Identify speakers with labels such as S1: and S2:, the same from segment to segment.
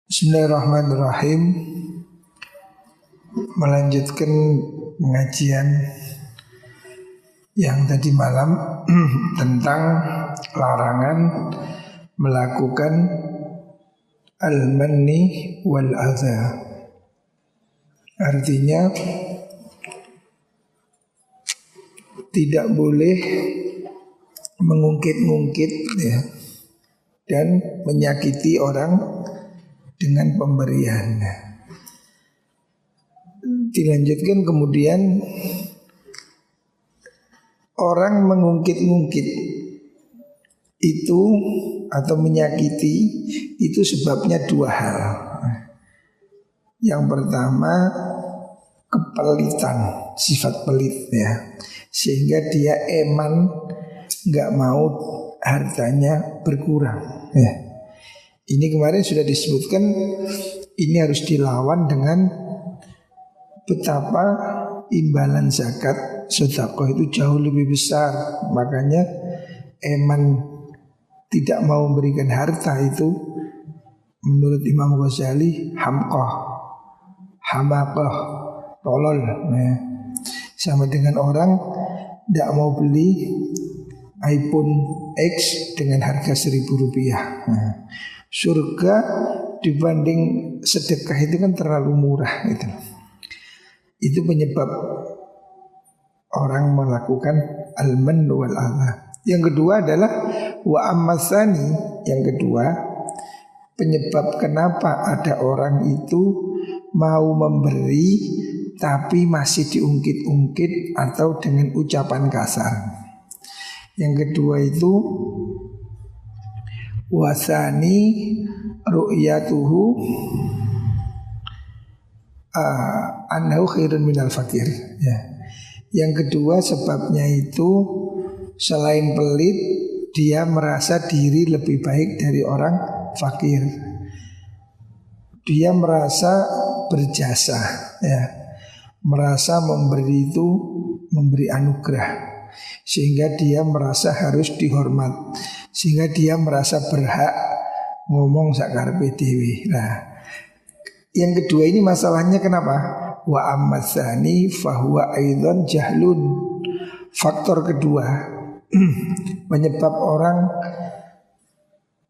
S1: Bismillahirrahmanirrahim. Melanjutkan pengajian yang tadi malam tentang larangan melakukan al-manni wal adha. Artinya tidak boleh mengungkit-ungkit ya, dan menyakiti orang dengan pemberian. Dilanjutkan kemudian, orang mengungkit-ungkit itu atau menyakiti itu sebabnya dua hal. Yang pertama, kepelitan, sifat pelit ya, sehingga dia eman nggak mau hartanya berkurang ya. Ini kemarin sudah disebutkan, ini harus dilawan dengan betapa imbalan zakat sedekah itu jauh lebih besar. Makanya eman tidak mau memberikan harta itu menurut Imam Ghazali hamqah, hamaqah, tolol ya. Sama dengan orang tidak mau beli iPhone X dengan harga Rp1.000. Nah, surga dibanding sedekah itu kan terlalu murah gitu. Itu penyebab orang melakukan al-man wal adha. Yang kedua adalah wa ammasani. Yang kedua, penyebab kenapa ada orang itu mau memberi tapi masih diungkit-ungkit atau dengan ucapan kasar. Yang kedua itu wasani ru'yatuhu annahu khairun minal fakir ya. Yang kedua sebabnya itu selain pelit, dia merasa diri lebih baik dari orang fakir. Dia merasa berjasa ya, merasa memberi itu memberi anugerah, sehingga dia merasa harus dihormat, sehingga dia merasa berhak ngomong sakarepe dhewe. Nah, yang kedua ini masalahnya kenapa? Wa ammatsani fahuwa aidan jahlun. Faktor kedua penyebab orang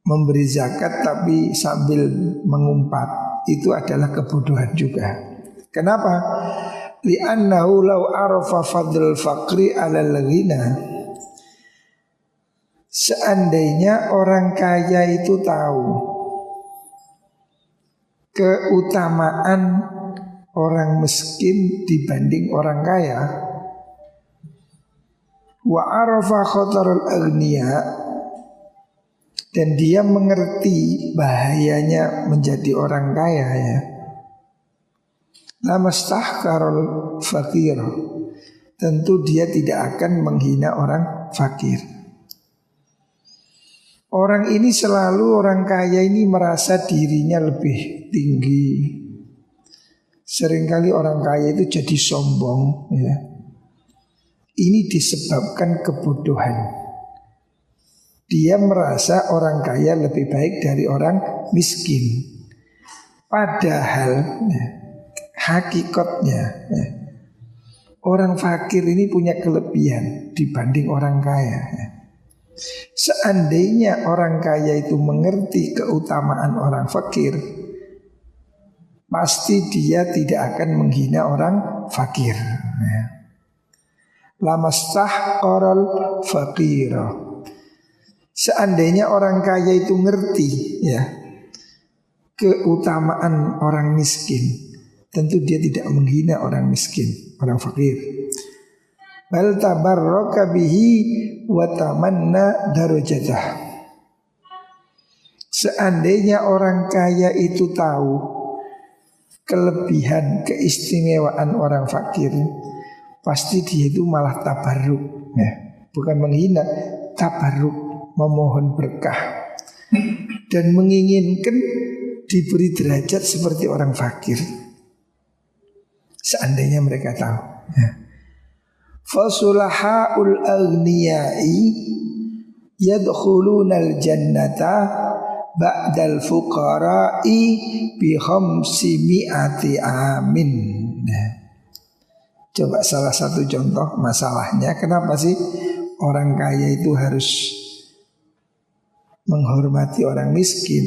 S1: memberi zakat tapi sambil mengumpat itu adalah kebodohan juga. Kenapa? Li'annahu law arafa fadl faqri 'alal ghina. Seandainya orang kaya itu tahu keutamaan orang miskin dibanding orang kaya, wa arafa khatarul aghniya, dan dia mengerti bahayanya menjadi orang kaya ya, lamastahkarul fakir, tentu dia tidak akan menghina orang fakir. Orang ini selalu, orang kaya ini merasa dirinya lebih tinggi. Seringkali orang kaya itu jadi sombong ya. Ini disebabkan kebodohan. Dia merasa orang kaya lebih baik dari orang miskin. Padahal ya, hakikatnya ya, orang fakir ini punya kelebihan dibanding orang kaya ya. Seandainya orang kaya itu mengerti keutamaan orang fakir, pasti dia tidak akan menghina orang fakir ya. Lamastahqaral faqira. Seandainya orang kaya itu ngerti ya keutamaan orang miskin, tentu dia tidak menghina orang miskin, orang fakir. Bal tabarraka bihi wa tamanna darajatah. Seandainya orang kaya itu tahu kelebihan, keistimewaan orang fakir, pasti dia itu malah tabarruk ya. Bukan menghina, tabarruk, memohon berkah dan menginginkan diberi derajat seperti orang fakir. Seandainya mereka tahu ya. Fasulahaul aghniyai yadkhulunal jannata ba'dal fuqara'i bi khamsimi'ati amin. Nah, coba salah satu contoh masalahnya, kenapa sih orang kaya itu harus menghormati orang miskin?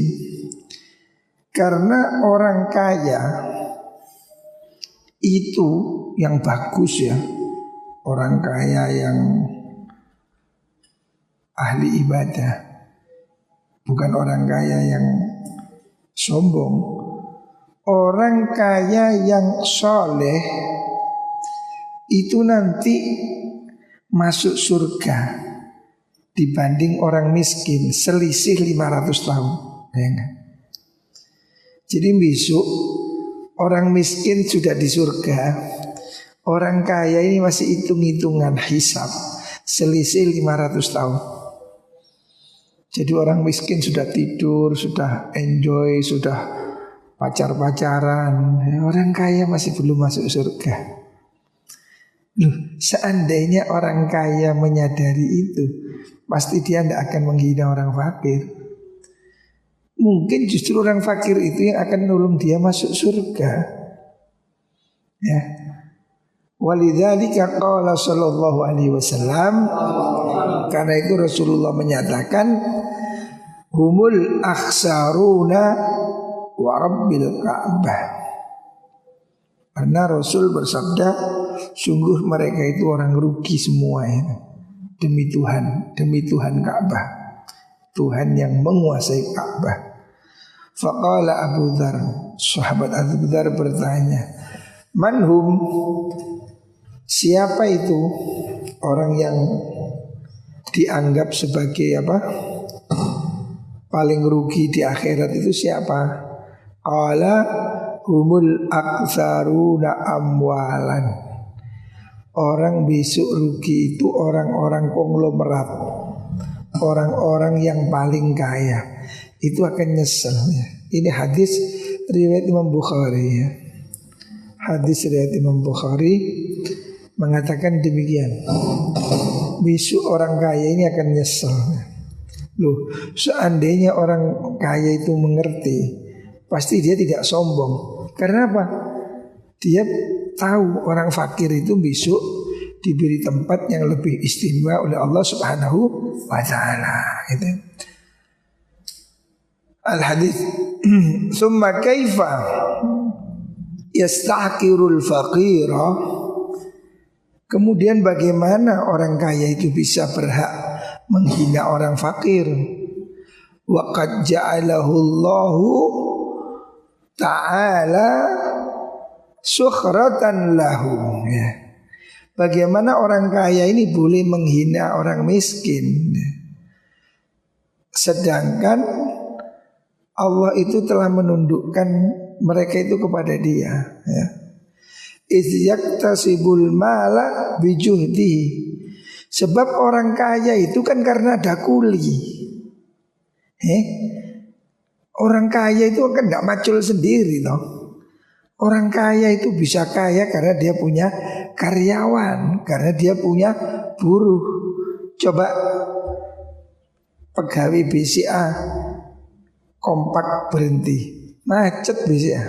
S1: Karena orang kaya itu yang bagus ya, orang kaya yang ahli ibadah, bukan orang kaya yang sombong. Orang kaya yang soleh itu nanti masuk surga dibanding orang miskin selisih 500 tahun. Ya enggak? Jadi besok orang miskin sudah di surga, orang kaya ini masih hitung-hitungan hisab selisih 500 tahun. Jadi orang miskin sudah tidur, sudah enjoy, sudah pacar-pacaran, orang kaya masih belum masuk surga. Loh, seandainya orang kaya menyadari itu, pasti dia tidak akan menghina orang fakir. Mungkin justru orang fakir itu yang akan nolong dia masuk surga. Ya. Walidzalika qala sallallahu alaihi wasallam, karena itu Rasulullah menyatakan humul akhsaruna wa rabbil Ka'bah. Karena Rasul bersabda, sungguh mereka itu orang rugi semua ya. Demi Tuhan Ka'bah, Tuhan yang menguasai Ka'bah. Faqala Abu Dzar, sahabat Abu Dzar bertanya, manhum, siapa itu orang yang dianggap sebagai apa? Paling rugi di akhirat itu siapa? Qala humul aktsaruna amwalan. Orang besok rugi itu orang-orang konglomerat, orang-orang yang paling kaya. Itu akan nyesel ya. Ini hadis riwayat Imam Bukhari ya. Hadis riwayat Imam Bukhari mengatakan demikian. Besok orang kaya ini akan nyesel. Loh, seandainya orang kaya itu mengerti, pasti dia tidak sombong. Karena apa? Dia tahu orang fakir itu besok diberi tempat yang lebih istimewa oleh Allah Subhanahu wa taala. Gitu. Al-hadis summa kaifa yastahqirul faqira. Kemudian bagaimana orang kaya itu bisa berhak menghina orang fakir? Wa qad ja'alahu Allahu ta'ala sukhratan lahu ya. Bagaimana orang kaya ini boleh menghina orang miskin, sedangkan Allah itu telah menundukkan mereka itu kepada dia ya. Iz yaktasibul mala bijuhdihi. Sebab orang kaya itu kan karena ada kuli. Orang kaya itu kan gak macul sendiri toh. Orang kaya itu bisa kaya karena dia punya karyawan, karena dia punya buruh. Coba pegawai BCA kompak berhenti, macet BCA.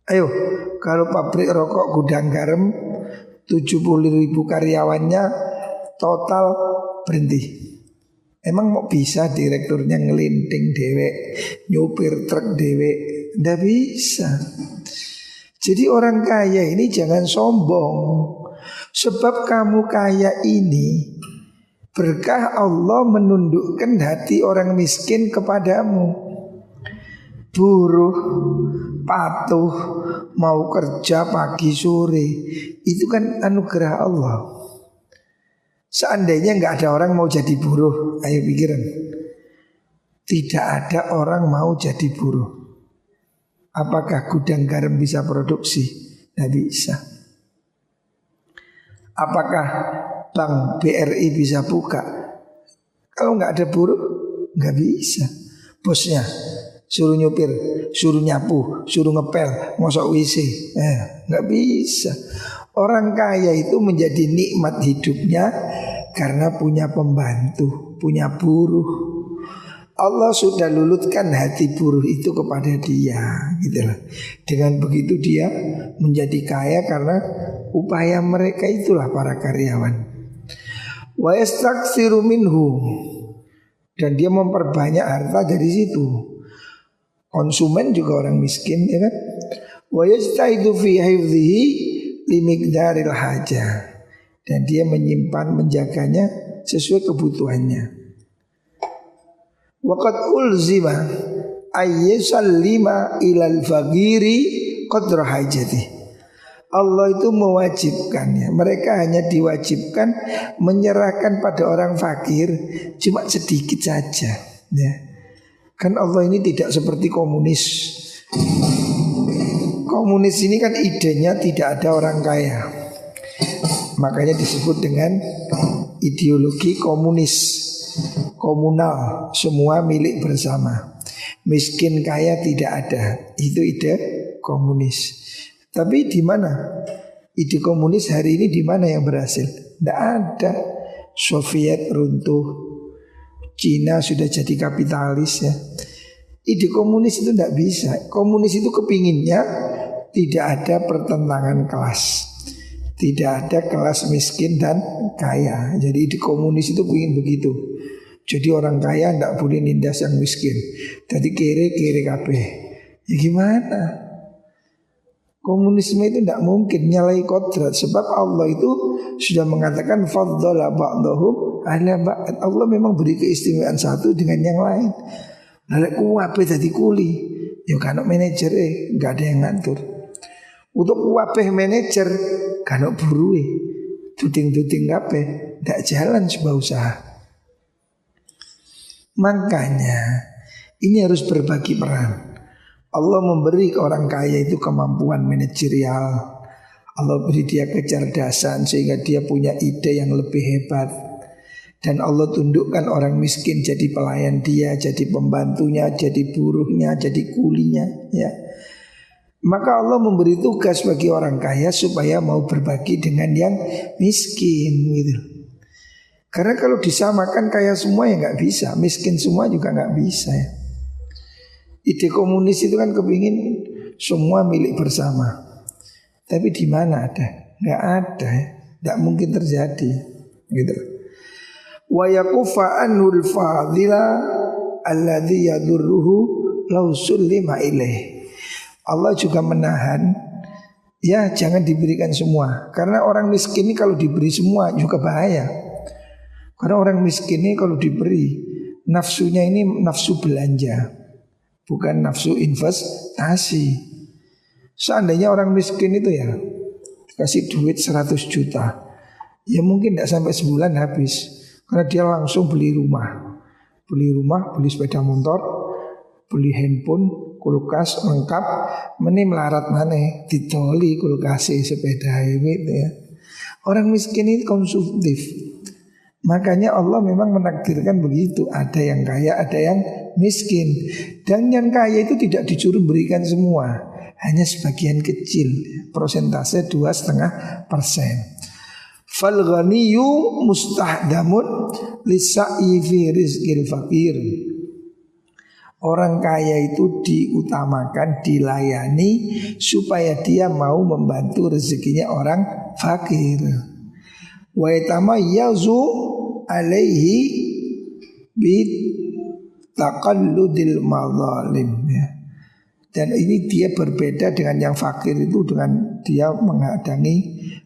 S1: Ayo, kalau pabrik rokok gudang garam 70.000 karyawannya total berhenti. Emang mau bisa direkturnya ngelinting dewek, nyupir truk dewek? Nggak bisa. Jadi orang kaya ini jangan sombong. Sebab kamu kaya ini berkah Allah menundukkan hati orang miskin kepadamu. Buruh, patuh, mau kerja pagi sore, itu kan anugerah Allah. Seandainya nggak ada orang mau jadi buruh, ayo pikiran. Tidak ada orang mau jadi buruh. Apakah gudang garam bisa produksi? Tidak bisa. Apakah bank BRI bisa buka? Kalau nggak ada buruh, nggak bisa. Bosnya suruh nyupir, suruh nyapu, suruh ngepel, ngosok WC, nggak bisa. Orang kaya itu menjadi nikmat hidupnya karena punya pembantu, punya buruh. Allah sudah lulutkan hati buruh itu kepada dia, gitu loh. Dengan begitu dia menjadi kaya karena upaya mereka itulah para karyawan. Wa yastaksiru minhu, dan dia memperbanyak harta dari situ. Konsumen juga orang miskin, ya kan? Wa yastaidu fi hifdhihi limigdaril hajah, dan dia menyimpan, menjaganya sesuai kebutuhannya. Waqad ulzima ayyusallima ilal faqiri qadra hajati. Allah itu mewajibkan, ya, mereka hanya diwajibkan menyerahkan pada orang fakir cuma sedikit saja, ya. Kan Allah ini tidak seperti komunis. Komunis ini kan idenya tidak ada orang kaya, makanya disebut dengan ideologi komunis. Komunal, semua milik bersama. Miskin kaya tidak ada. Itu ide komunis. Tapi di mana ide komunis hari ini, di mana yang berhasil? Tidak ada. Soviet runtuh, Cina sudah jadi kapitalis, ya. Ide komunis itu tidak bisa. Komunis itu kepinginnya tidak ada pertentangan kelas, tidak ada kelas miskin dan kaya. Jadi ide komunis itu ingin begitu. Jadi orang kaya tidak boleh nindas yang miskin. Jadi kere kabeh. Ya gimana? Komunisme itu tidak mungkin nyalai kodrat. Sebab Allah itu sudah mengatakan faddala ba'dahum ala ba'd. Allah memang beri keistimewaan satu dengan yang lain. Lalu kuwabe jadi kuli, ya kan manajer nggak ada yang ngatur. Untuk kuwabe manajer kan buruh tuting-tuting kabeh, tidak jalan sebuah usaha. Makanya ini harus berbagi peran. Allah memberi ke orang kaya itu kemampuan manajerial. Allah beri dia kecerdasan sehingga dia punya ide yang lebih hebat. Dan Allah tundukkan orang miskin jadi pelayan dia, jadi pembantunya, jadi buruhnya, jadi kulinya, ya. Maka Allah memberi tugas bagi orang kaya supaya mau berbagi dengan yang miskin, gitu. Karena kalau disamakan kaya semua ya nggak bisa, miskin semua juga nggak bisa, ya. Ide komunis itu kan kepingin semua milik bersama. Tapi di mana ada? Nggak ada, ya. Nggak mungkin terjadi, gitu. Wa yakufa anul fadila alladhi yadurruhu law sullima ilaih. Allah juga menahan, ya jangan diberikan semua. Karena orang miskin ini kalau diberi semua juga bahaya. Karena orang miskin ini kalau diberi, nafsunya ini nafsu belanja, bukan nafsu investasi. Seandainya orang miskin itu ya kasih duit 100 juta, ya mungkin tidak sampai sebulan habis. Karena dia langsung beli rumah, beli sepeda motor, beli handphone, kulkas lengkap, meni melarat mana ditoli kulkas sepeda gitu, ya. Orang miskin ini konsumtif. Makanya Allah memang menakdirkan begitu. Ada yang kaya, ada yang miskin. Dan yang kaya itu tidak disuruh berikan semua, hanya sebagian kecil, persentase 2,5%. Fal ghaniyu mustahdamun lisa'i fi rizqil fakir. Orang kaya itu diutamakan, dilayani supaya dia mau membantu rezekinya orang fakir. Wa yatamayyazu alaihi bit taqalludil madzalim, ya. Dan ini dia berbeda dengan yang fakir itu, dengan dia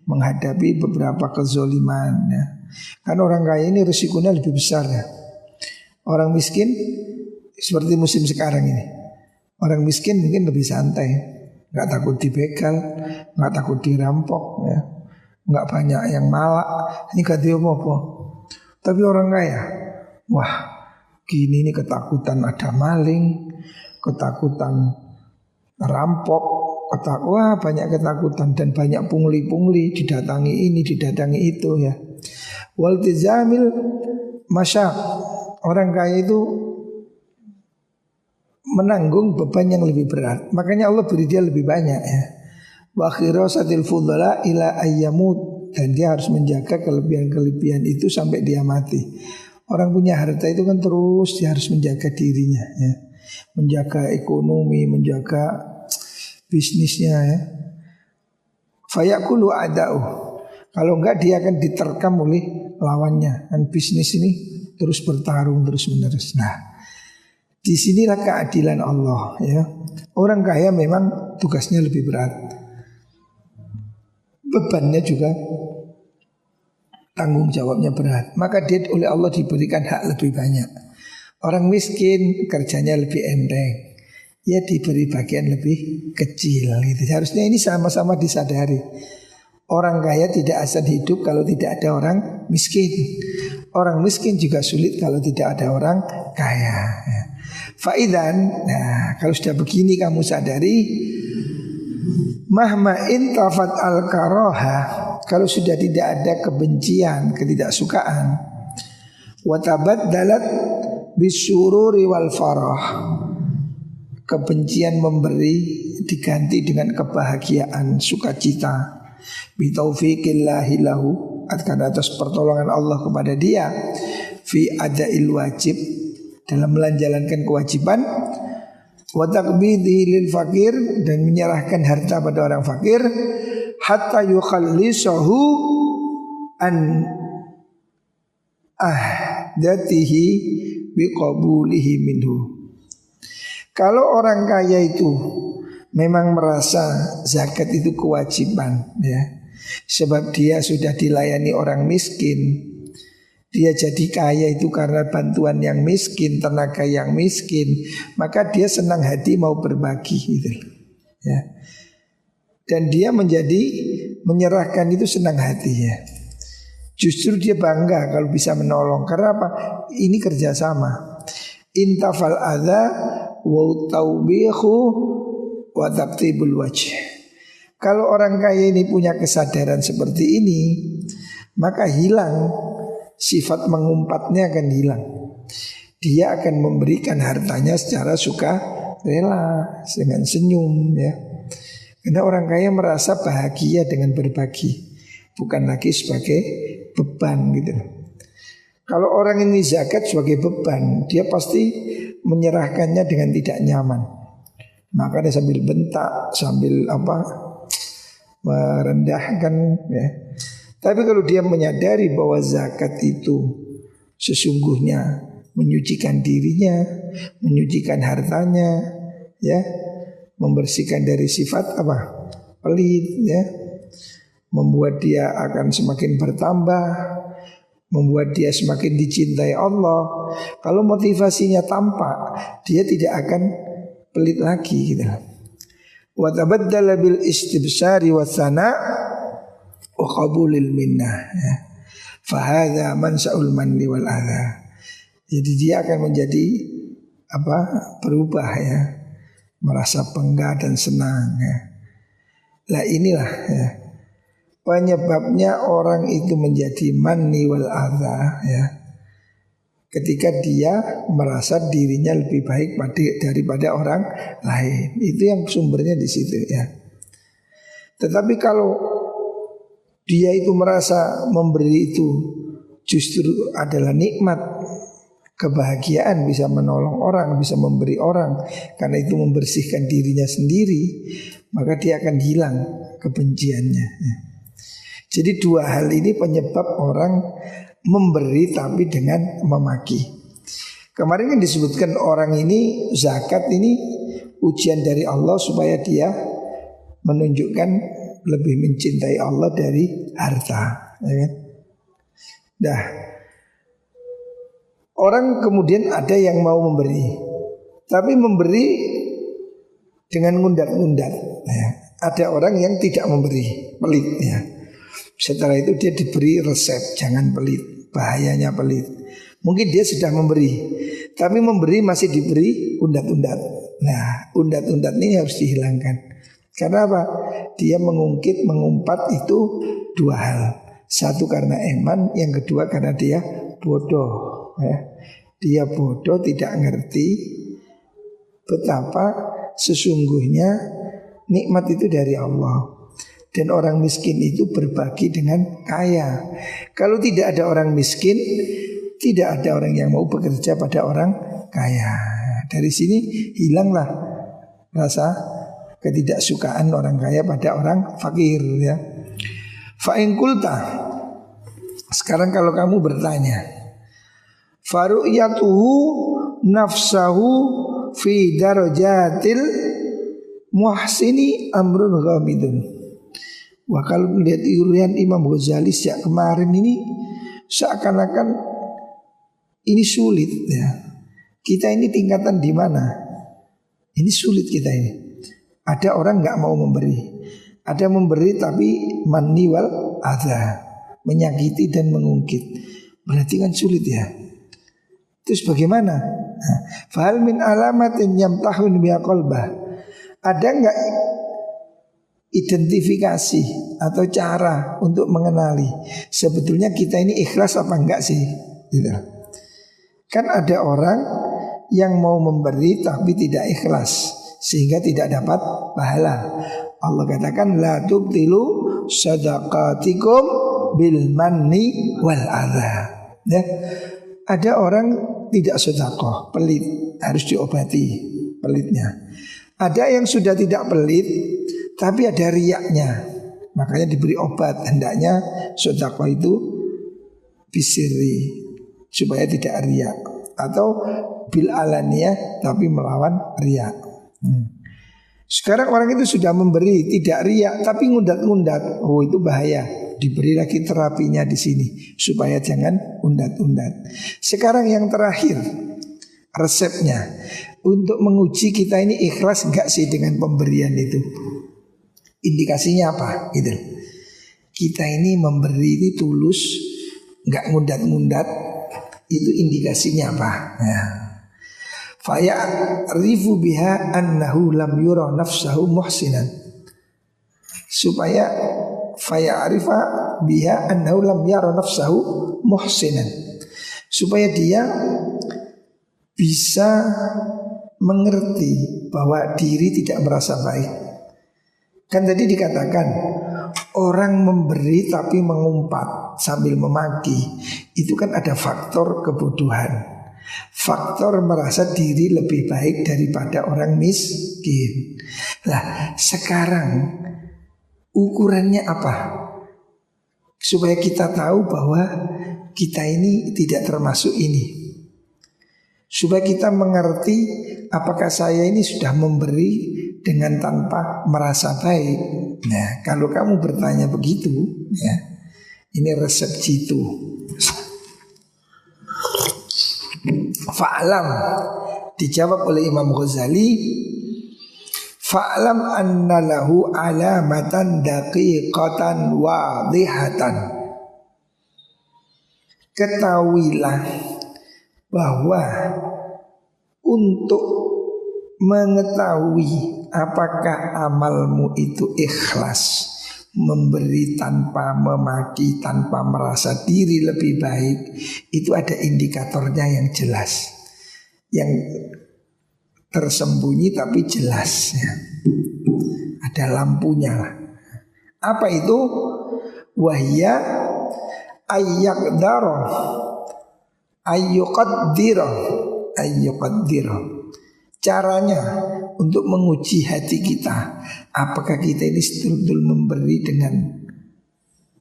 S1: menghadapi beberapa kezoliman, ya. Kan orang kaya ini risikonya lebih besar, ya. Orang miskin seperti musim sekarang ini, orang miskin mungkin lebih santai, nggak takut dibegal, nggak takut dirampok, ya. Nggak banyak yang malak, ini gak dia apa-apa. Tapi orang kaya, wah gini ini ketakutan ada maling, ketakutan rampok, wah banyak ketakutan. Dan banyak pungli-pungli, didatangi ini, didatangi itu, ya. Wal tizamil masyak, orang kaya itu menanggung beban yang lebih berat. Makanya Allah beri dia lebih banyak, ya. Wa khirasatil fudala ila ayyamut, dan dia harus menjaga kelebihan-kelebihan itu sampai dia mati. Orang punya harta itu kan terus dia harus menjaga dirinya ya. Menjaga ekonomi, menjaga bisnisnya ya. Fayaqulu ada'u. Kalau enggak dia akan diterkam oleh lawannya. Dan bisnis ini terus bertarung terus menerus. Nah, disinilah keadilan Allah ya. Orang kaya memang tugasnya lebih berat, bebannya juga, tanggung jawabnya berat. Maka dia oleh Allah diberikan hak lebih banyak. Orang miskin kerjanya lebih enteng, ya diberi bagian lebih kecil gitu. Harusnya ini sama-sama disadari. Orang kaya tidak akan hidup kalau tidak ada orang miskin. Orang miskin juga sulit kalau tidak ada orang kaya. Faidan, nah kalau sudah begini kamu sadari, mahma intafat al-karoha, kalau sudah tidak ada kebencian, ketidaksukaan, watabat dalat bisururi wal farah, kebencian memberi diganti dengan kebahagiaan, sukacita, bitaufiqillahi lahu, karena atas pertolongan Allah kepada dia, fi adail wajib, dalam menjalankan kewajiban, wa taqbidihi lil fakir, dan menyerahkan harta pada orang fakir, hatta yukhallisahu an ahdatihi biqabulihi minhu. Kalau orang kaya itu memang merasa zakat itu kewajiban ya, sebab dia sudah dilayani orang miskin, dia jadi kaya itu karena bantuan yang miskin, tenaga yang miskin, maka dia senang hati mau berbagi gitu ya. Dan dia menjadi menyerahkan itu senang hati ya. Justru dia bangga kalau bisa menolong. Karena apa? Ini kerjasama. Intafal adha wa taubihu wa taqtibul wajh. Kalau orang kaya ini punya kesadaran seperti ini, maka hilang sifat mengumpatnya, akan hilang. Dia akan memberikan hartanya secara suka rela, dengan senyum ya. Karena orang kaya merasa bahagia dengan berbagi, bukan lagi sebagai beban gitu. Kalau orang ini zakat sebagai beban, dia pasti menyerahkannya dengan tidak nyaman. Makanya sambil bentak, sambil merendahkan ya. Tapi kalau dia menyadari bahwa zakat itu sesungguhnya menyucikan dirinya, menyucikan hartanya, ya, membersihkan dari sifat pelit, ya, membuat dia akan semakin bertambah, membuat dia semakin dicintai Allah. Kalau motivasinya tampak, dia tidak akan pelit lagi gitu. Wa tabaddala bil istibsari wa tsana wa qabulil minnah ya. Fahadha mansa'ul manni wal adha. Jadi dia akan menjadi berubah ya, merasa bangga dan senang ya. Lah inilah ya, penyebabnya orang itu menjadi manni wal adha ya, ketika dia merasa dirinya lebih baik daripada orang lain. Itu yang sumbernya di situ ya. Tetapi kalau dia itu merasa memberi itu justru adalah nikmat, kebahagiaan, bisa menolong orang, bisa memberi orang, karena itu membersihkan dirinya sendiri, maka dia akan hilang kebenciannya ya. Jadi dua hal ini penyebab orang memberi tapi dengan memaki. Kemarin kan disebutkan orang ini zakat ini ujian dari Allah supaya dia menunjukkan lebih mencintai Allah dari harta ya kan? Dah, orang kemudian ada yang mau memberi, tapi memberi dengan ngundat-ngundat ya. Ada orang yang tidak memberi, pelit ya. Setelah itu dia diberi resep, jangan pelit, bahayanya pelit. Mungkin dia sudah memberi, tapi memberi masih diberi undat-undat. Nah, undat-undat ini harus dihilangkan. Karena apa? Dia mengumpat itu dua hal. Satu karena eman, yang kedua karena dia bodoh ya. Dia bodoh, tidak ngerti betapa sesungguhnya nikmat itu dari Allah. Dan orang miskin itu berbagi dengan kaya. Kalau tidak ada orang miskin, Tidak ada orang yang mau bekerja pada orang kaya. Dari sini hilanglah rasa ketidaksukaan orang kaya pada orang fakir ya. Fa'in kulta, sekarang kalau kamu bertanya, faru'yatuhu nafsahu fi darajatil muhsini amrun ghamidun. Wah, kalau melihat urian Imam Ghazali sejak kemarin ini seakan-akan ini sulit ya. Kita ini tingkatan di mana? Ini sulit kita ini. Ada orang nggak mau memberi, ada memberi tapi manni wal adha, menyakiti dan mengungkit. Berarti kan sulit ya. Terus bagaimana? Fahal min alamatin yamtahun biha qalbah. Ada enggak identifikasi atau cara untuk mengenali sebetulnya kita ini ikhlas apa enggak sih? Gitu. Kan ada orang yang mau memberi tapi tidak ikhlas sehingga tidak dapat pahala. Allah katakan la tubtilu sadaqatikum bil manni wal adha. Ya. Ada orang tidak sedekah, pelit, harus diobati pelitnya. Ada yang sudah tidak pelit tapi ada riyaknya, makanya diberi obat. Hendaknya sedekah itu bisiri supaya tidak riyak, atau bil alaniyah tapi melawan riyak. Sekarang orang itu sudah memberi tidak riyak tapi ngundat-ngundat. Oh, itu bahaya. Diberi lagi terapinya di sini supaya jangan undat-undat. Sekarang yang terakhir resepnya untuk menguji kita ini ikhlas enggak sih dengan pemberian itu. Indikasinya apa? Gitu. Kita ini memberi ini tulus, enggak ngundat-ngundat. Itu indikasinya apa? Ya. Faya rifu biha annahu lam yura nafsahu muhsinan. Supaya faya arifa biha annahu lam yara nafsahu muhsinan, supaya dia bisa mengerti bahwa diri tidak merasa baik. Kan tadi dikatakan orang memberi tapi mengumpat sambil memaki, itu kan ada faktor kebodohan, faktor merasa diri lebih baik daripada orang miskin. Lah sekarang ukurannya apa? Supaya kita tahu bahwa kita ini tidak termasuk ini. Supaya kita mengerti apakah saya ini sudah memberi dengan tanpa merasa baik. Nah, kalau kamu bertanya begitu, ya, ini resep jitu. Fa'lam, dijawab oleh Imam Ghazali, fa'lam anna lahu alamatan daqiqatan wadihatan. Ketahuilah bahwa untuk mengetahui apakah amalmu itu ikhlas, memberi tanpa memaki, tanpa merasa diri lebih baik, itu ada indikatornya yang jelas, yang tersembunyi tapi jelas ya. Ada lampunya lah. Apa itu? Wahya ayyaqdara ayyuqaddira. Caranya untuk menguji hati kita, apakah kita ini betul-betul memberi dengan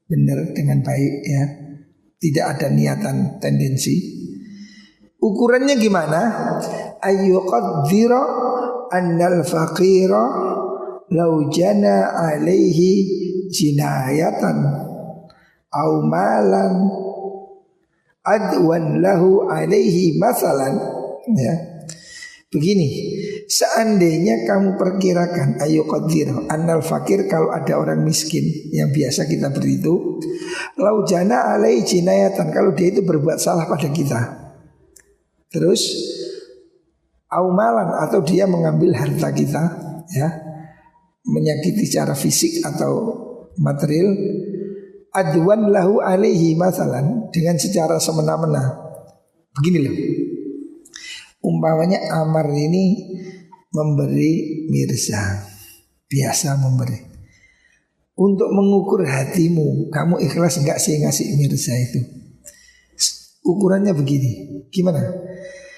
S1: benar, dengan baik ya, tidak ada niatan tendensi. Ukurannya gimana? Ayyuqaddira annal faqira law jana alaihi jinayatan au malan adwan lahu alaihi masalan ya. Begini, seandainya kamu perkirakan ayyuqaddira annal faqir, kalau ada orang miskin yang biasa kita beri itu, law jana alaihi jinayatan, kalau dia itu berbuat salah pada kita, terus aumalan, atau dia mengambil harta kita ya, menyakiti secara fisik atau material, adwan lahu alaihi masalan, dengan secara semena-mena. Begini loh, umpamanya Amar ini memberi Mirza, biasa memberi. Untuk mengukur hatimu, kamu ikhlas enggak sih ngasih Mirza itu? ukurannya begini. Gimana?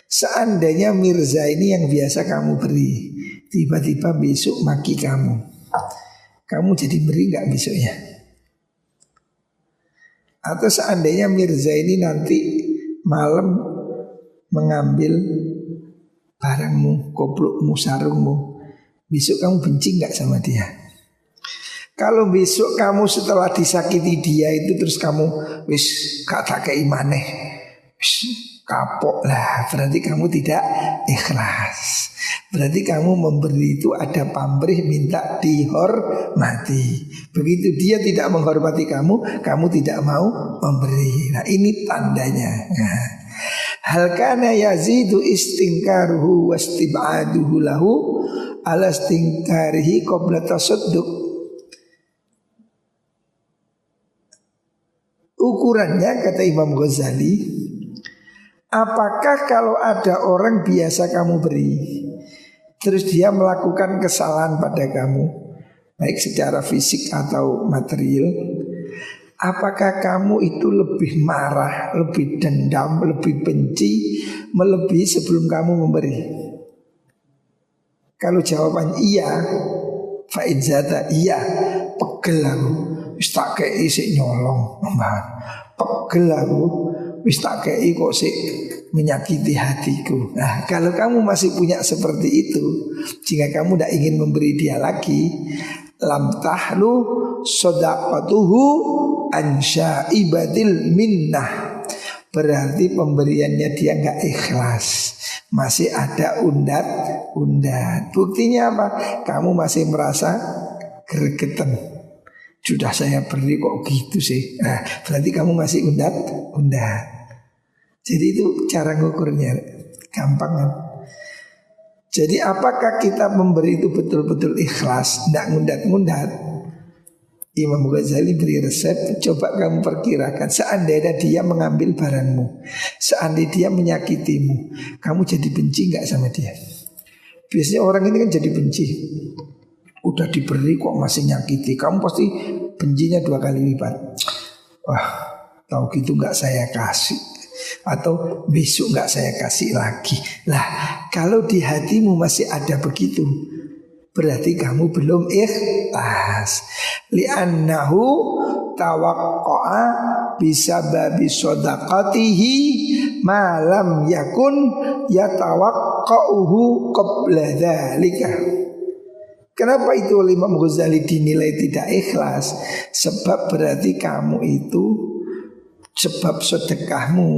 S1: Seandainya Mirza ini yang biasa kamu beri, tiba-tiba besok maki kamu jadi beri gak besoknya? Atau seandainya Mirza ini nanti malam mengambil barangmu, koplukmu, sarungmu, besok kamu benci gak sama dia? Kalau besok kamu setelah disakiti dia itu terus kamu wis gak tak keimaneh, wis kapok lah, berarti kamu tidak ikhlas. Berarti kamu memberi itu ada pamrih minta dihormati. Begitu dia tidak menghormati kamu tidak mau memberi. Nah ini tandanya. Nah, hal kana yazidu istingkaruhu wastib'aduhu lahu ala istingkarihi qabla tasadduq. Ukurannya kata Imam Ghazali, apakah kalau ada orang biasa kamu beri, terus dia melakukan kesalahan pada kamu, baik secara fisik atau material, apakah kamu itu lebih marah, lebih dendam, lebih benci, melebihi sebelum kamu memberi? Kalau jawaban iya, fa'in zata iya, pegel aku, wis tak kei sik nyolong, pegel aku, wis tak kei kok sik menyakiti hatiku. Nah kalau kamu masih punya seperti itu, jika kamu tidak ingin memberi dia lagi, lam tahlu sodaqatuhu ansyaibatil minnah, berarti pemberiannya dia nggak ikhlas, masih ada undat. Buktinya apa? Kamu masih merasa gregetan, sudah saya beri kok gitu sih. Nah berarti kamu masih undat. Jadi itu cara ngukurnya, gampang kan? Jadi apakah kita memberi itu betul-betul ikhlas, tidak ngundat-ngundat? Imam Ghazali beri resep, coba kamu perkirakan, seandainya dia mengambil barangmu, seandainya dia menyakitimu, kamu jadi benci nggak sama dia? Biasanya orang ini kan jadi benci. Udah diberi kok masih nyakiti, kamu pasti bencinya 2 kali lipat. Wah, tahu gitu nggak saya kasih, atau besok nggak saya kasih lagi. Lah kalau di hatimu masih ada begitu, berarti kamu belum ikhlas. Li'annahu tawaqqa'a bisababi shadaqatihi ma lam yakun yatawaqqa'uhu qabla dzalika. Kenapa itu Imam Ghazali dinilai tidak ikhlas? Sebab berarti kamu itu, sebab sedekahmu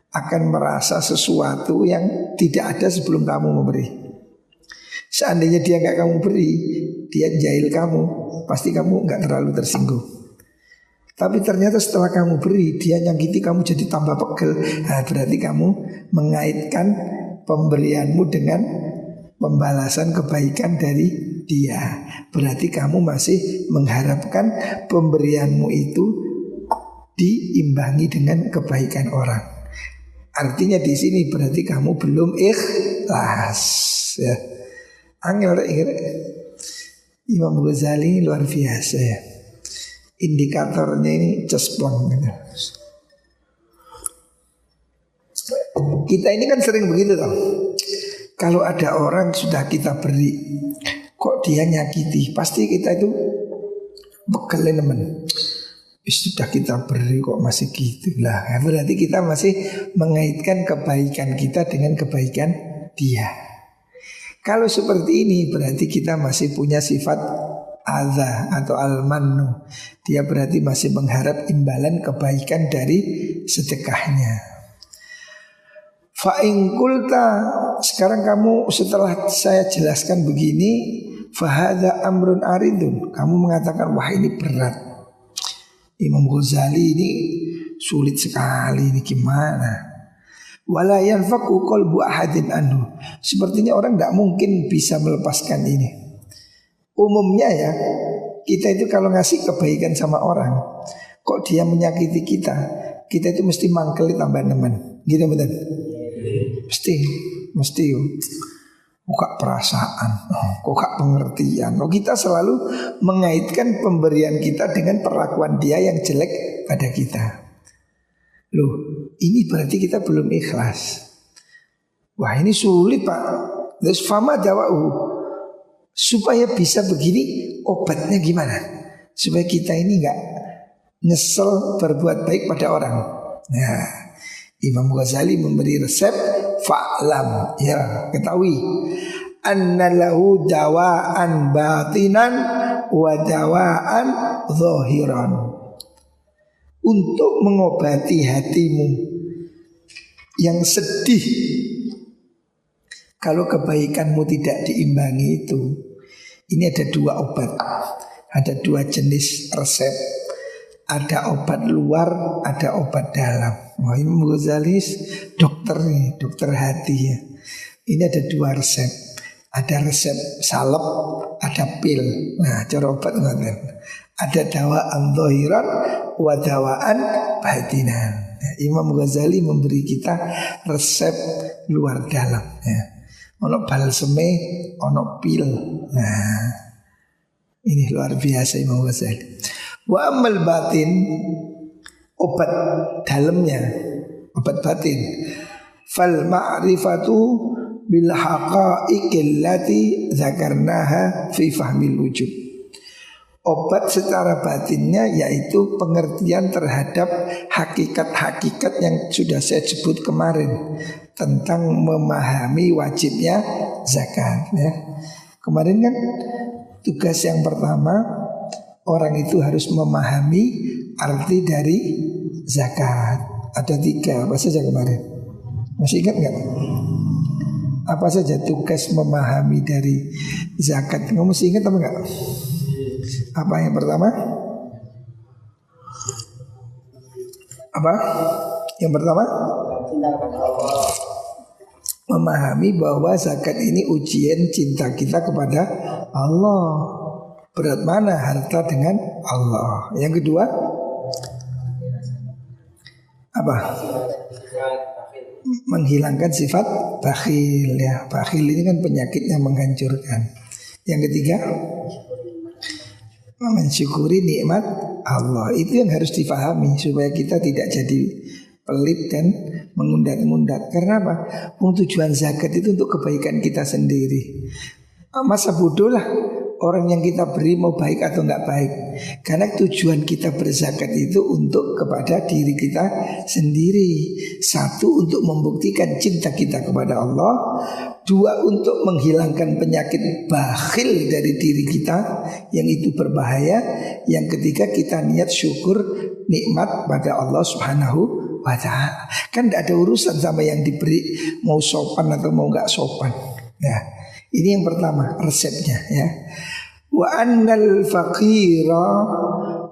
S1: akan merasa sesuatu yang tidak ada sebelum kamu memberi. Seandainya dia nggak kamu beri, dia jahil kamu, pasti kamu nggak terlalu tersinggung. Tapi ternyata setelah kamu beri, dia nyakiti kamu jadi tambah pegel. Nah, berarti kamu mengaitkan pemberianmu dengan pembalasan kebaikan dari dia. Berarti kamu masih mengharapkan pemberianmu itu diimbangi dengan kebaikan orang. Artinya di sini berarti kamu belum ikhlas, ya. Angel Imam Ghazali luar biasa ya. Indikatornya ini cesplong gitu. Kita ini kan sering begitu toh. Kalau ada orang sudah kita beri, kok dia nyakiti, pasti kita itu bekelin temen. Sudah kita beri kok masih gitu lah. Berarti kita masih mengaitkan kebaikan kita dengan kebaikan dia. Kalau seperti ini berarti kita masih punya sifat adza atau al-mannu. Dia berarti masih mengharap imbalan kebaikan dari sedekahnya. Fa'in kulta, sekarang kamu setelah saya jelaskan begini, fahadha amrun aridun, kamu mengatakan wah ini berat, Imam Ghazali ini sulit sekali, ini gimana? Wala yanfaqu qalbu ahadin anhu, sepertinya orang tidak mungkin bisa melepaskan ini. Umumnya ya, kita itu kalau ngasih kebaikan sama orang, kok dia menyakiti kita itu mesti mangkeli tambah nemen, gitu betul? Mesti kok gak perasaan, kok gak pengertian. Kita selalu mengaitkan pemberian kita dengan perlakuan dia yang jelek pada kita. Loh, ini berarti kita belum ikhlas. Wah ini sulit Pak. Terus fama dawa'u, supaya bisa begini obatnya gimana? Supaya kita ini enggak nyesel berbuat baik pada orang. Nah, Imam Ghazali memberi resep fa'lam, ya ketahui annalahu dawa'an batinan wa dawa'an zahiran. Untuk mengobati hatimu yang sedih kalau kebaikanmu tidak diimbangi itu, ini ada dua obat, ada dua jenis resep. Ada obat luar, ada obat dalam. Wah ini Imam Ghazali dokter nih, dokter hati ya. Ini ada dua resep. Ada resep salep, ada pil. Nah cara obat ngoten. Ada dawaan zahiran wa dawaan batinan. Nah, Imam Ghazali memberi kita resep luar dalam ya. Ono balseme, ono pil. Nah ini luar biasa Imam Ghazali. Wa amal batin, obat dalamnya, obat batin. Fal ma'rifatu bil haqa'iqil lati dzakarnaha fi fahmil wujud. Obat secara batinnya yaitu pengertian terhadap hakikat-hakikat yang sudah saya sebut kemarin tentang memahami wajibnya zakat ya. Kemarin kan tugas yang pertama, orang itu harus memahami arti dari zakat. Ada 3, apa saja kemarin? Masih ingat nggak? Apa saja tugas memahami dari zakat? Kamu masih ingat apa enggak? Apa yang pertama? Apa? Yang pertama? Memahami bahwa zakat ini ujian cinta kita kepada Allah. Berat mana harta dengan Allah. Yang kedua? Apa? Menghilangkan sifat bakhil ya. Bakhil ini kan penyakit yang menghancurkan. Yang ketiga? Mensyukuri nikmat Allah. Itu yang harus difahami supaya kita tidak jadi pelit dan mengundat-undat. Karena apa? Tujuan zakat itu untuk kebaikan kita sendiri. Masa bodoh lah orang yang kita beri mau baik atau enggak baik. Karena tujuan kita berzakat itu untuk kepada diri kita sendiri. 1 untuk membuktikan cinta kita kepada Allah. 2 untuk menghilangkan penyakit bakhil dari diri kita yang itu berbahaya. Yang ketiga kita niat syukur nikmat pada Allah Subhanahu wa ta'ala. Kan tidak ada urusan sama yang diberi mau sopan atau mau enggak sopan. Nah, ini yang pertama resepnya ya. Wa annal faqira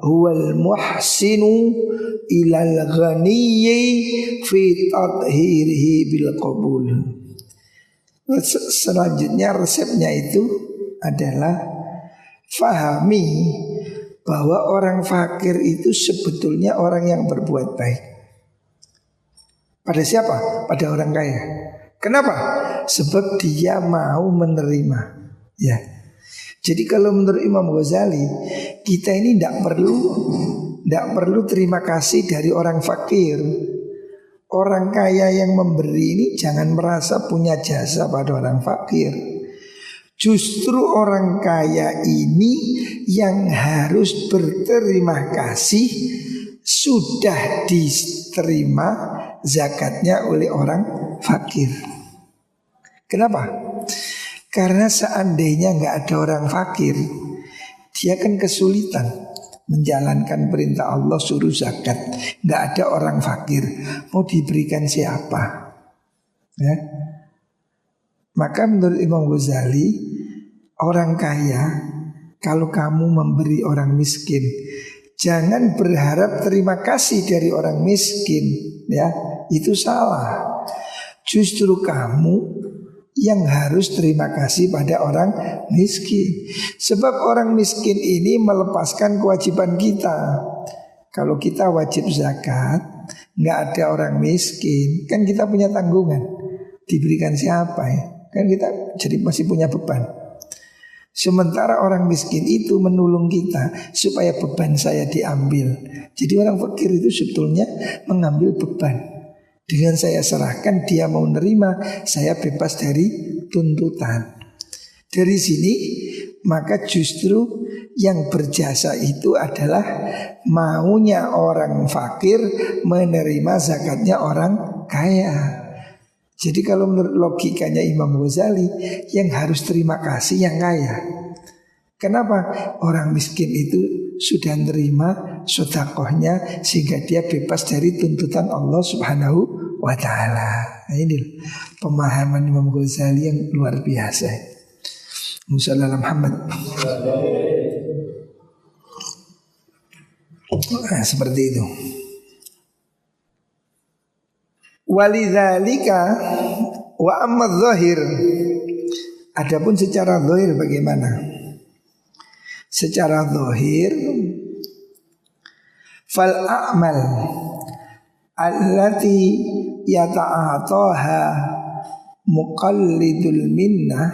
S1: huwal muhsinu ilal ghaniyyi fi tadhirihi bil qabul. Selanjutnya resepnya itu adalah fahami bahwa orang fakir itu sebetulnya orang yang berbuat baik. Pada siapa? Pada orang kaya. Kenapa? Sebab dia mau menerima. Ya. Jadi kalau menurut Imam Ghazali, kita ini tidak perlu terima kasih dari orang fakir. Orang kaya yang memberi ini jangan merasa punya jasa pada orang fakir. Justru orang kaya ini yang harus berterima kasih sudah diterima zakatnya oleh orang fakir. Kenapa? Karena seandainya nggak ada orang fakir, dia kan kesulitan menjalankan perintah Allah suruh zakat. Nggak ada orang fakir, mau diberikan siapa? Ya. Maka menurut Imam Ghazali, orang kaya kalau kamu memberi orang miskin, jangan berharap terima kasih dari orang miskin, ya itu salah. Justru kamu yang harus terima kasih pada orang miskin. Sebab orang miskin ini melepaskan kewajiban kita. Kalau kita wajib zakat, nggak ada orang miskin, kan kita punya tanggungan. Diberikan siapa ya? Kan kita jadi masih punya beban. Sementara orang miskin itu menolong kita supaya beban saya diambil. Jadi orang fakir itu sebetulnya mengambil beban. Dengan saya serahkan, dia mau nerima, saya bebas dari tuntutan. Dari sini maka justru yang berjasa itu adalah maunya orang fakir menerima zakatnya orang kaya. Jadi kalau menurut logikanya Imam Ghazali, yang harus terima kasih yang kaya. Kenapa? Orang miskin itu sudah nerima sedekahnya sehingga dia bebas dari tuntutan Allah Subhanahu wa ta'ala. Nah, ini pemahaman Imam Ghazali yang luar biasa. Musallallahu Muhammad. Nah, seperti itu. Walidzalika wa amma dzahir. Adapun secara zahir bagaimana? Secara zahir fal a'mal allati yata'ataha muqallidul minnah,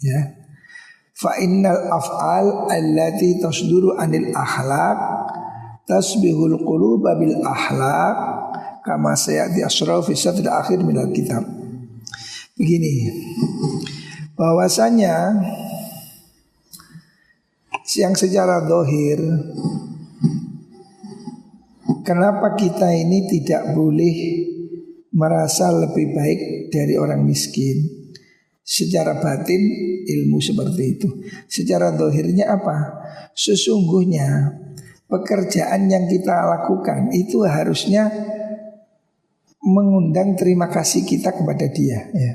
S1: ya, fa innal af'al allati tasduru anil akhlaq tasbihul quluba bil akhlaq kama sayati asra fi sadr akhir minal kitab. Begini, bahwasanya yang secara zahir, kenapa kita ini tidak boleh merasa lebih baik dari orang miskin? Secara batin ilmu seperti itu. Secara zahirnya apa? Sesungguhnya pekerjaan yang kita lakukan itu harusnya mengundang terima kasih kita kepada dia, ya.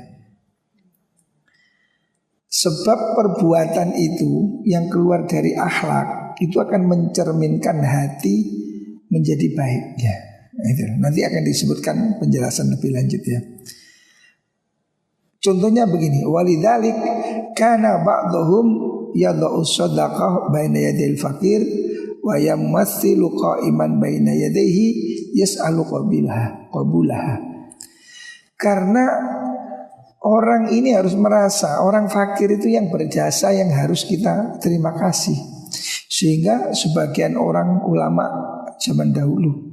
S1: Sebab perbuatan itu yang keluar dari akhlak itu akan mencerminkan hati menjadi baik, ya. Itu nanti akan disebutkan penjelasan lebih lanjut, ya. Contohnya begini, walidzalik kana ba'dhum yad'u shadaqah baina yadil fakir wa yamassilu qa'iman baina yadayhi yas'alu qabulaha. Karena orang ini harus merasa orang fakir itu yang berjasa, yang harus kita terima kasih. Sehingga sebagian orang ulama zaman dahulu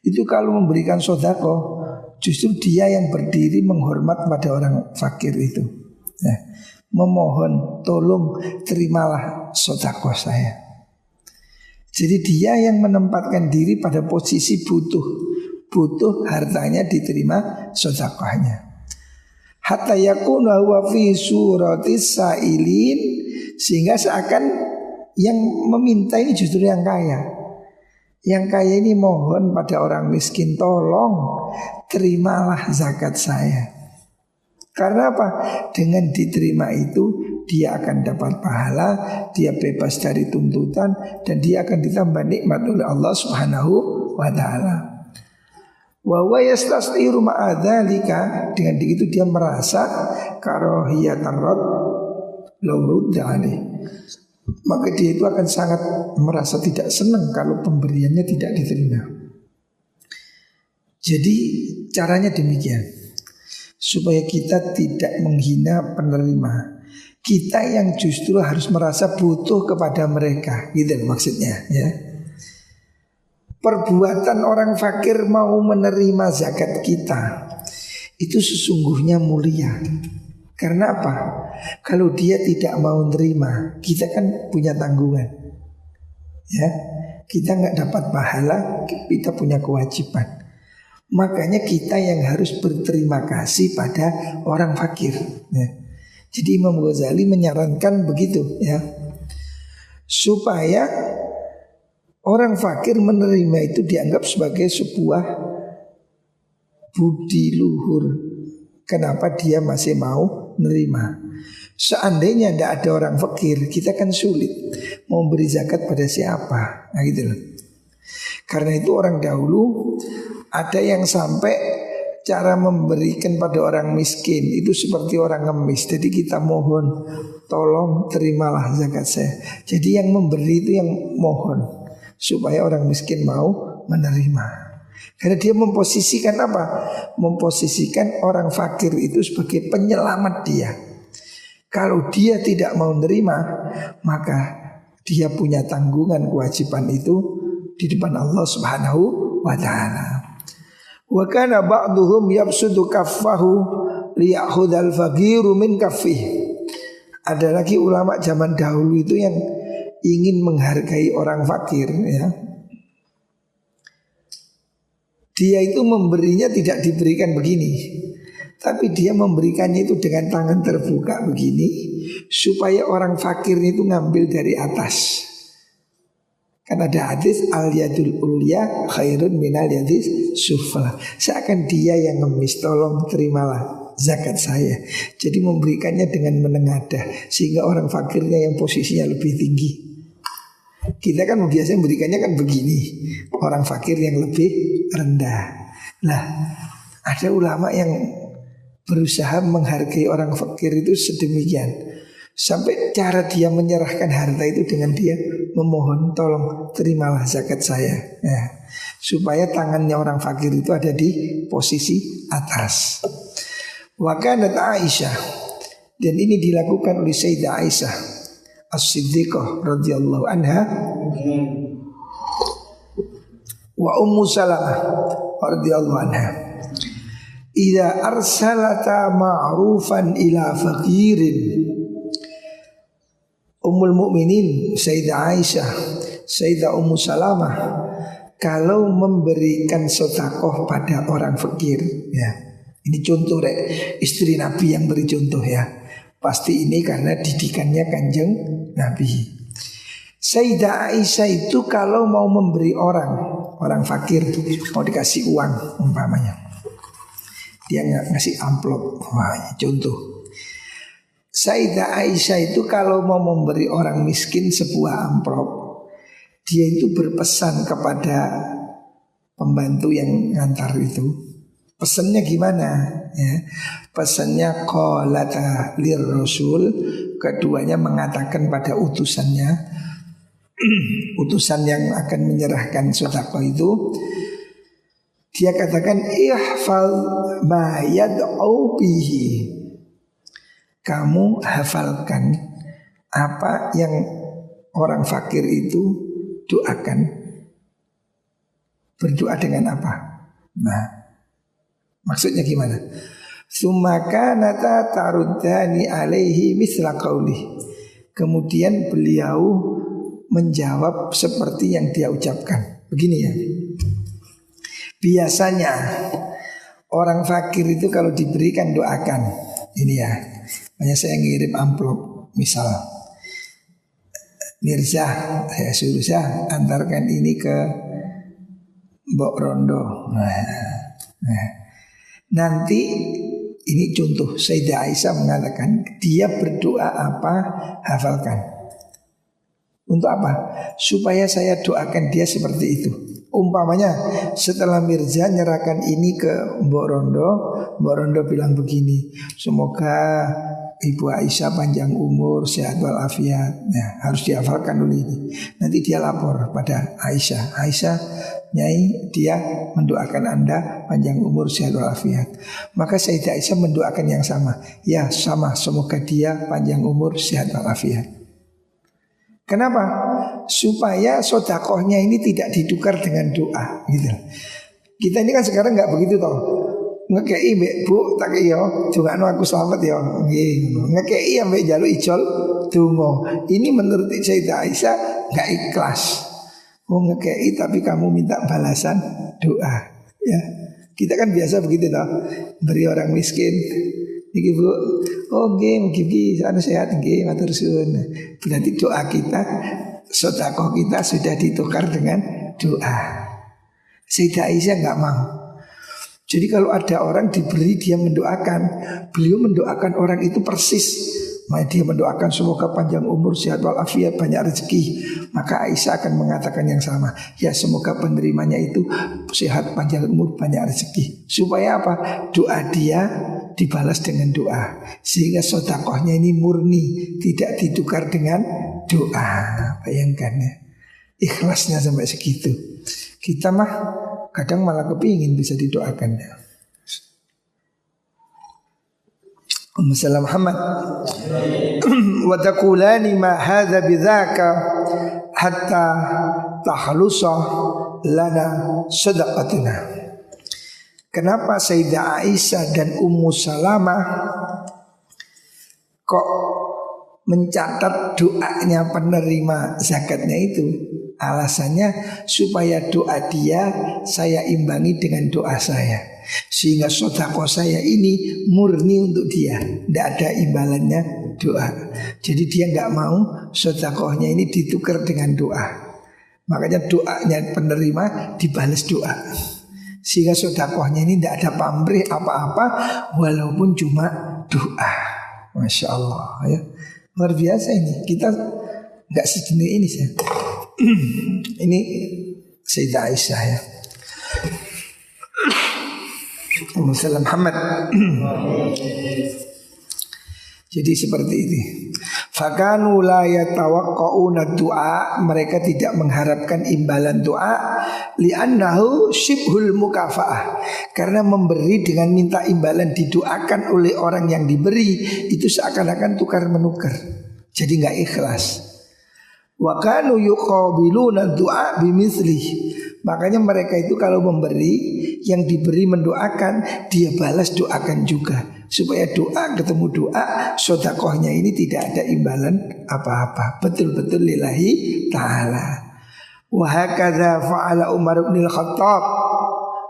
S1: itu kalau memberikan sedekah, justru dia yang berdiri menghormat pada orang fakir itu, ya, memohon tolong terimalah sedekah saya. Jadi dia yang menempatkan diri pada posisi butuh hartanya diterima sedekahnya. Hatta yakuna huwa fi suratis sa'ilin, sehingga seakan yang meminta ini justru yang kaya. Yang kaya ini mohon pada orang miskin, tolong terimalah zakat saya. Karena apa? Dengan diterima itu dia akan dapat pahala, dia bebas dari tuntutan, dan dia akan ditambah nikmat oleh Allah Subhanahu wa ta'ala. Wa huwa yastas'iru ma'adzalika, dengan begitu dia merasa karahiyatan rad law rudda alaih. Maka dia itu akan sangat merasa tidak senang kalau pemberiannya tidak diterima. Jadi caranya demikian, supaya kita tidak menghina penerima. Kita yang justru harus merasa butuh kepada mereka, gitu maksudnya, ya. Perbuatan orang fakir mau menerima zakat kita itu sesungguhnya mulia. Karena apa? Kalau dia tidak mau menerima, kita kan punya tanggungan, ya. Kita nggak dapat pahala, kita punya kewajiban. Makanya kita yang harus berterima kasih pada orang fakir, ya. Jadi Imam Ghazali menyarankan begitu, ya, supaya orang fakir menerima itu dianggap sebagai sebuah budi luhur. Kenapa dia masih mau menerima? Seandainya tidak ada orang fakir, kita kan sulit mau beri zakat pada siapa. Nah gitu loh. Karena itu orang dahulu ada yang sampai cara memberikan pada orang miskin itu seperti orang ngemis. Jadi kita mohon, tolong terimalah zakat saya. Jadi yang memberi itu yang mohon, supaya orang miskin mau menerima. Karena dia memposisikan apa? Memposisikan orang fakir itu sebagai penyelamat dia. Kalau dia tidak mau menerima, maka dia punya tanggungan kewajiban itu di depan Allah Subhanahu wa ta'ala. Wa kana ba'duhum yabsudu kaffahu liya'khudhal faqiru min kaffihi. Ada lagi ulama zaman dahulu itu yang ingin menghargai orang fakir ya. Dia itu memberinya tidak diberikan begini, tapi dia memberikannya itu dengan tangan terbuka begini, supaya orang fakir itu ngambil dari atas. Kan ada hadis al yadul ulya khairun minal yadis sufla. Seakan dia yang ngemis, tolong terimalah zakat saya. Jadi memberikannya dengan menengadah, sehingga orang fakirnya yang posisinya lebih tinggi. Kita kan biasanya memberikannya kan begini, orang fakir yang lebih rendah. Nah, ada ulama yang berusaha menghargai orang fakir itu sedemikian, sampai cara dia menyerahkan harta itu dengan dia memohon, tolong terimalah zakat saya ya, supaya tangannya orang fakir itu ada di posisi atas. Wa kanat Aisyah, dan ini dilakukan oleh Sayyidah Aisyah As-Siddiqah radhiyallahu anha wa Ummu Salamah radhiyallahu anha. Idza arsalata ma'rufan ila faqirin. Ummul Mukminin Sayyidah Aisyah, Sayyidah Ummu Salamah kalau memberikan sedekah pada orang fakir ya. Ini contoh istri Nabi yang beri contoh ya. Pasti ini karena didikannya Kanjeng Nabi. Sayyidah Aisyah itu kalau mau memberi orang fakir, mau dikasih uang umpamanya, dia nggak ngasih amplop. Wah, contoh. Sayyidah Aisyah itu kalau mau memberi orang miskin sebuah amplop, dia itu berpesan kepada pembantu yang ngantar itu. Pesannya gimana ya? Pesannya qalata lir rasul, keduanya mengatakan pada utusannya, utusan yang akan menyerahkan sedekah itu, dia katakan ihfal ma yad'u bihi. Kamu hafalkan apa yang orang fakir itu doakan. Berdoa dengan apa? Nah, maksudnya gimana? Sumaka nata taruddani alaihi misla qauli. Kemudian beliau menjawab seperti yang dia ucapkan. Begini ya. Biasanya orang fakir itu kalau diberikan doakan. Ini ya. Hanya saya ngirim amplop, misal Mirza, saya suruh saya antarkan ini ke Mbok Rondo. Nanti ini contoh Sayyidah Aisyah mengatakan dia berdoa apa, hafalkan. Untuk apa? Supaya saya doakan dia seperti itu. Umpamanya setelah Mirza nyerahkan ini ke Mbok Rondo bilang begini, semoga Ibu Aisyah panjang umur, sehat walafiat. Nah, harus dihafalkan dulu ini. Nanti dia lapor pada Aisyah. Aisyah, Nyai, dia mendoakan Anda panjang umur, sehat walafiat. Maka Sayyidah Aisyah mendoakan yang sama. Ya, sama. Semoga dia panjang umur, sehat walafiat. Kenapa? Supaya sedekahnya ini tidak ditukar dengan doa, gitu. Kita ini kan sekarang nggak begitu toh. Ngekei mbek Bu tak iyo jungakno aku selamat ya nggih ngono. Ngekei mbek njaluk ijol donga. Ini menurut Sayyidah Aisyah enggak ikhlas. Wong ngekei tapi kamu minta balasan doa ya. Kita kan biasa begitu toh. Beri orang miskin. Niki Bu, oh nggih mugi anu sehat nggih matur suwun. Berarti doa kita, sedekah kita sudah ditukar dengan doa. Sayyidah Aisyah enggak mau. Jadi kalau ada orang diberi dia mendoakan, beliau mendoakan orang itu persis. Maka dia mendoakan semoga panjang umur, sehat walafiat, banyak rezeki. Maka Aisyah akan mengatakan yang sama. Ya semoga penerimanya itu sehat, panjang umur, banyak rezeki. Supaya apa? Doa dia dibalas dengan doa. Sehingga sedekahnya ini murni, tidak ditukar dengan doa. Bayangkan ya, ikhlasnya sampai segitu. Kita mah kadang malah kepingin bisa didoakan ya. Ummu Salamah Muhammad wa taqulani ma hadza bidzaka hatta tahlusa lana sadaqatuna. Kenapa Sayyidah Aisyah dan Ummu Salamah kok mencatat doanya penerima zakatnya itu? Alasannya supaya doa dia saya imbangi dengan doa saya, sehingga sedekah saya ini murni untuk dia, tidak ada imbalannya doa. Jadi dia nggak mau sedekahnya ini ditukar dengan doa. Makanya doanya penerima dibalas doa, sehingga sedekahnya ini tidak ada pamrih apa-apa, walaupun cuma doa. Masya Allah ya, luar biasa ini. Kita nggak sejenis ini sih. Ini Sayyidah Aisyah ya, Muhammad Muhammad. Jadi seperti ini. Fakanu la yatawaqqauna du'a, mereka tidak mengharapkan imbalan doa, li'annahu syibhul mukafaah, karena memberi dengan minta imbalan didoakan oleh orang yang diberi itu seakan-akan tukar menukar. Jadi enggak ikhlas. Wa kanu yuqabiluna du'a bimithlihi. Makanya mereka itu kalau memberi, yang diberi mendoakan, dia balas doakan juga, supaya doa ketemu doa, sedekahnya ini tidak ada imbalan apa-apa, betul-betul lillahi ta'ala. Wa hakadha fa'ala Umar bin Al-Khattab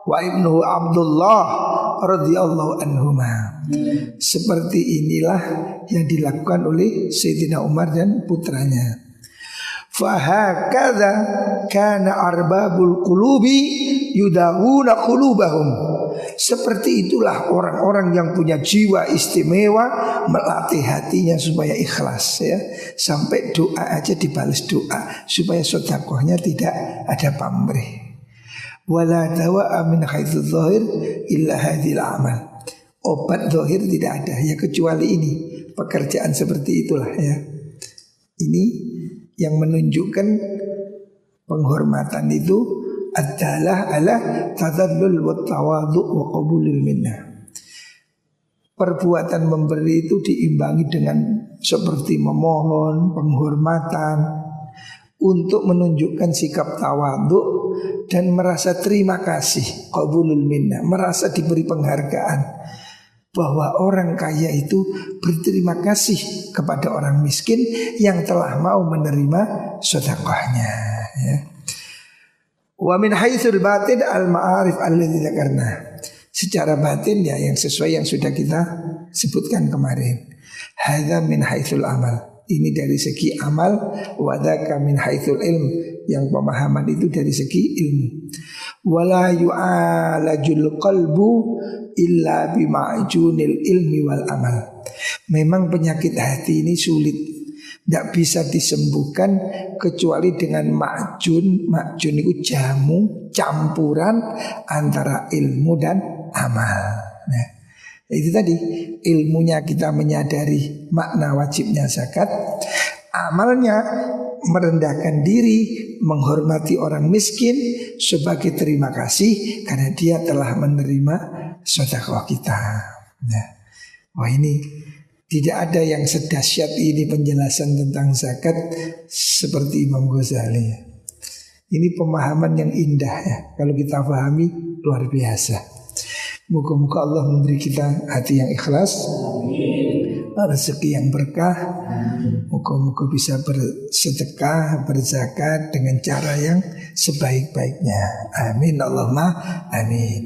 S1: wa ibnuhu Abdullah radhiyallahu anhuma. Seperti inilah yang dilakukan oleh Sayyidina Umar dan putranya. Fahakadha kana arbabul qulubi yudawuna qulubahum. Seperti itulah orang-orang yang punya jiwa istimewa melatih hatinya supaya ikhlas ya. Sampai doa aja dibalas doa, supaya sedekahnya tidak ada pamrih. Wala dawa'a min haitsu dzahir illa hadhil amal. Obat zahir tidak ada ya kecuali ini. Pekerjaan seperti itulah ya. Ini yang menunjukkan penghormatan itu adalah ala tadallul wa tawadhu wa qabulil minnah. Perbuatan memberi itu diimbangi dengan seperti memohon, penghormatan, untuk menunjukkan sikap tawadhu dan merasa terima kasih, qabulul minnah, merasa diberi penghargaan, bahwa orang kaya itu berterima kasih kepada orang miskin yang telah mau menerima sedekahnya ya. Wa min haitsul batin al ma'arif alladzi dzakarna. Secara batin ya yang sesuai yang sudah kita sebutkan kemarin. Hadza min haitsul amal. Ini dari segi amal, wa dzaka min haitsul ilm, yang pemahaman itu dari segi ilmu. Wala yu'alajul qalbu illa bima'junil ilmi wal amal. Memang penyakit hati ini sulit, tidak bisa disembuhkan kecuali dengan ma'jun. Ma'jun itu jamu, campuran antara ilmu dan amal. Nah, itu tadi ilmunya kita menyadari makna wajibnya zakat, amalnya merendahkan diri, menghormati orang miskin sebagai terima kasih karena dia telah menerima sedekah kita. Nah, wah ini tidak ada yang sedahsyat ini penjelasan tentang zakat seperti Imam Ghazali. Ini pemahaman yang indah ya, kalau kita pahami luar biasa. Moga-moga Allah memberi kita hati yang ikhlas, rezeki yang berkah. Moga-moga bisa bersedekah, berzakat dengan cara yang sebaik-baiknya. Amin Allahumma amin.